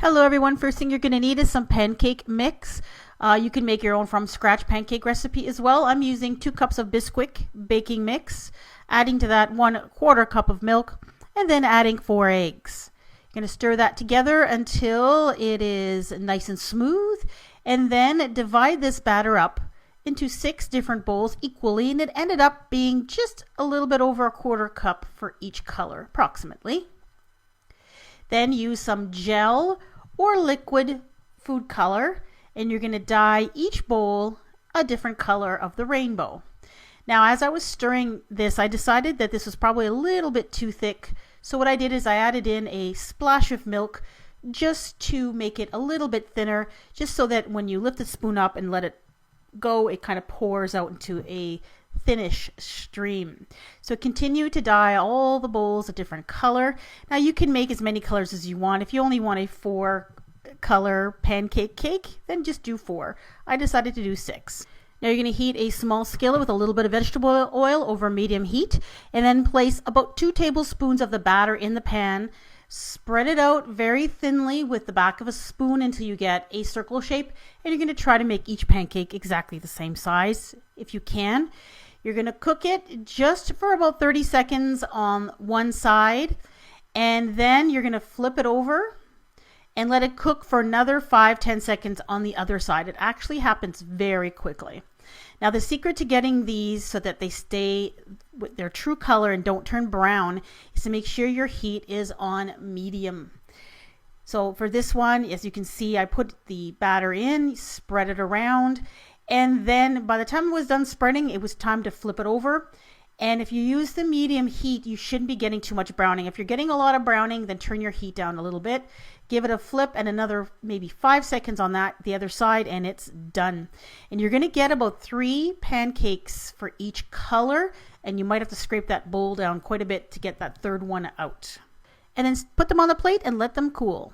Hello everyone, first thing you're going to need is some pancake mix. You can make your own from scratch pancake recipe as well. I'm using 2 cups of Bisquick baking mix, adding to that 1/4 cup of milk, and then adding 4 eggs. You're going to stir that together until it is nice and smooth, and then divide this batter up into 6 different bowls equally, and it ended up being just a little bit over 1/4 cup for each color approximately. Then use some gel or liquid food color, and you're going to dye each bowl a different color of the rainbow. Now, as I was stirring this, I decided that this was probably a little bit too thick. So what I did is I added in a splash of milk just to make it a little bit thinner, just so that when you lift the spoon up and let it go, it kind of pours out into a thinnish stream. So continue to dye all the bowls a different color. Now you can make as many colors as you want. If you only want a 4-color pancake cake, then just do 4. I decided to do 6. Now you're going to heat a small skillet with a little bit of vegetable oil over medium heat, and then place about 2 tablespoons of the batter in the pan. Spread it out very thinly with the back of a spoon until you get a circle shape, and you're going to try to make each pancake exactly the same size if you can. You're going to cook it just for about 30 seconds on one side, and then you're going to flip it over and let it cook for another 5-10 seconds on the other side. It actually happens very quickly. Now the secret to getting these so that they stay with their true color and don't turn brown is to make sure your heat is on medium. So for this one, as you can see, I put the batter in, spread it around, and then by the time it was done spreading, it was time to flip it over. And if you use the medium heat, you shouldn't be getting too much browning. If you're getting a lot of browning, then turn your heat down a little bit. Give it a flip and another maybe 5 seconds on the other side, and it's done. And you're going to get about 3 pancakes for each color, and you might have to scrape that bowl down quite a bit to get that third one out. And then put them on the plate and let them cool.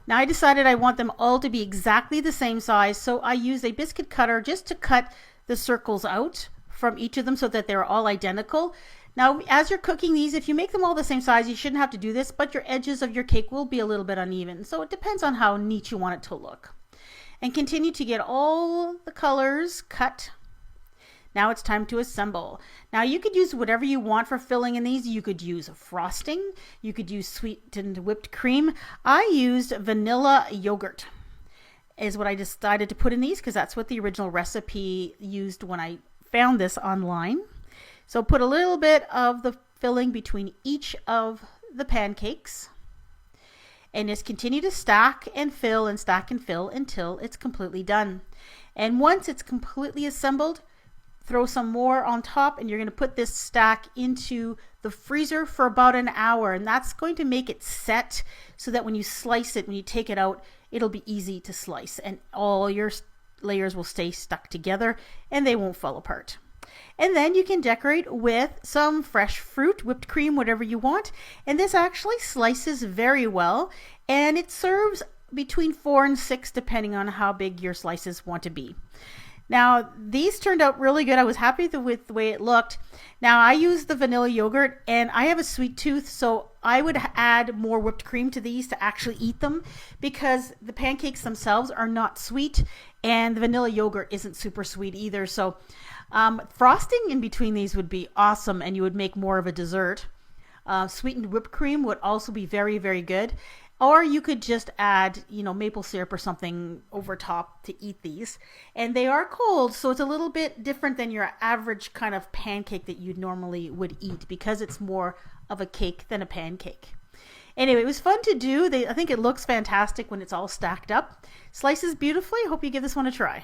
Now I decided I want them all to be exactly the same size, so I used a biscuit cutter just to cut the circles out from each of them so that they're all identical. Now, as you're cooking these, if you make them all the same size, you shouldn't have to do this, but your edges of your cake will be a little bit uneven. So it depends on how neat you want it to look. And continue to get all the colors cut. Now it's time to assemble. Now you could use whatever you want for filling in these. You could use frosting. You could use sweetened whipped cream. I used vanilla yogurt is what I decided to put in these because that's what the original recipe used when I found this online. So put a little bit of the filling between each of the pancakes and just continue to stack and fill and stack and fill until it's completely done. And once it's completely assembled, throw some more on top, and you're going to put this stack into the freezer for about an hour, and that's going to make it set so that when you slice it, when you take it out, it'll be easy to slice and all your layers will stay stuck together and they won't fall apart. And then you can decorate with some fresh fruit, whipped cream, whatever you want. And this actually slices very well, and it serves between 4 and 6 depending on how big your slices want to be. Now these turned out really good. I was happy with the way it looked. Now I used the vanilla yogurt, and I have a sweet tooth, so I would add more whipped cream to these to actually eat them because the pancakes themselves are not sweet and the vanilla yogurt isn't super sweet either. So frosting in between these would be awesome, and you would make more of a dessert. Sweetened whipped cream would also be very, very good. Or you could just add, maple syrup or something over top to eat these. And they are cold, so it's a little bit different than your average kind of pancake that you normally would eat because it's more of a cake than a pancake. Anyway, it was fun to do. I think it looks fantastic when it's all stacked up. Slices beautifully. I hope you give this one a try.